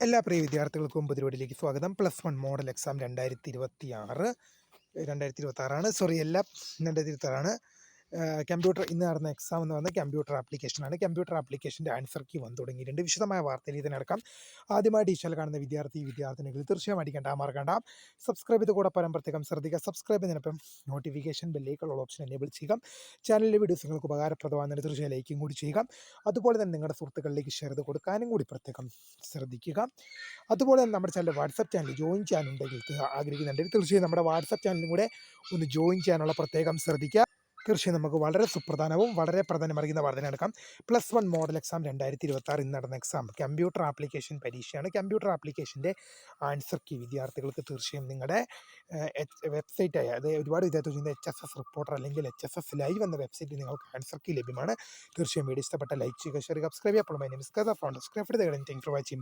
എല്ലാ പ്രിയ വിദ്യാർത്ഥികൾക്കും പുതിയപടിയിലേക്ക് സ്വാഗതം. +1 മോഡൽ എക്സാം 2026 സോറി, എല്ലാം 2026. കമ്പ്യൂട്ടർ ഇന്ന് നടന്ന എക്സാം എന്ന് പറയുന്നത് കമ്പ്യൂട്ടർ ആപ്ലിക്കേഷനാണ്. കമ്പ്യൂട്ടർ ആപ്ലിക്കേഷൻ്റെ ആൻസർ കീ വന്നു തുടങ്ങിയിട്ടുണ്ട്. വിശദമായ വാർത്തയിൽ ഇതിനടക്കം ആദ്യമായിട്ട് ഈ ചാനൽ കാണുന്ന വിദ്യാർത്ഥിനികൾ തീർച്ചയായും അടിക്കേണ്ട, മറക്കണ്ട, സബ്സ്ക്രൈബ് ചെയ്ത് കൂടെ പരം പ്രത്യേകം ശ്രദ്ധിക്കുക. സബ്സ്ക്രൈബ് ചെയ്യുന്നതിനൊപ്പം നോട്ടിഫിക്കേഷൻ ബെല്ലേക്കുള്ള ഓപ്ഷൻ എനേബിൾ ചെയ്യുക. ചാനലിലെ വീഡിയോസ് നിങ്ങൾക്ക് ഉപകാരപ്രദമാകുന്നതിന് തീർച്ചയായും ലൈക്കും കൂടി ചെയ്യുക. അതുപോലെ തന്നെ നിങ്ങളുടെ സുഹൃത്തുക്കളിലേക്ക് ഷെയർ ചെയ്ത് കൊടുക്കാനും കൂടി പ്രത്യേകം ശ്രദ്ധിക്കുക. അതുപോലെ തന്നെ നമ്മുടെ ചാനൽ വാട്സപ്പ് ചാനൽ ജോയിൻ ചെയ്യാനുണ്ടെങ്കിൽ ആഗ്രഹിക്കുന്നുണ്ടെങ്കിൽ തീർച്ചയായും നമ്മുടെ വാട്സപ്പ് ചാനലും കൂടെ ഒന്ന് ജോയിൻ ചെയ്യാനുള്ള പ്രത്യേകം ശ്രദ്ധിക്കുക. തീർച്ചയായും നമുക്ക് വളരെ സുപ്രധാനവും വളരെ പ്രാധാന്യമറിയുന്ന വാർത്ത എടുക്കാം. +1 മോഡൽ എക്സാം 2026 ഇന്ന് നടന്ന എക്സാം കമ്പ്യൂട്ടർ ആപ്ലിക്കേഷൻ പരീക്ഷയാണ്. കമ്പ്യൂട്ടർ ആപ്ലിക്കേഷൻ്റെ ആൻസർ കീ വിദ്യാർത്ഥികൾക്ക് തീർച്ചയായും നിങ്ങളുടെ വെബ്സൈറ്റായ, അത് ഒരുപാട് വിദ്യാർത്ഥികൾ ചെയ്യുന്ന HSS റിപ്പോർട്ടർ അല്ലെങ്കിൽ HSS ലൈവ് എന്ന വെബ്സൈറ്റിൽ നിങ്ങൾക്ക് ആൻസർ കീ ലഭ്യമാണ്. തീർച്ചയായും വീഡിയോ ഇഷ്ടപ്പെട്ട ലൈക്ക് ചെയ്യുക, ഷെയർ ചെയ്യുക, സബ്സ്ക്രൈബ് ചെയ്യുക. അപ്പോൾ മൈ നെയിം ഈസ് കഥ ഫൗണ്ടർ. സബ്സ്ക്രൈബ് ചെയ്ത് താങ്ക് യു ഫോർ വാച്ചിങ്.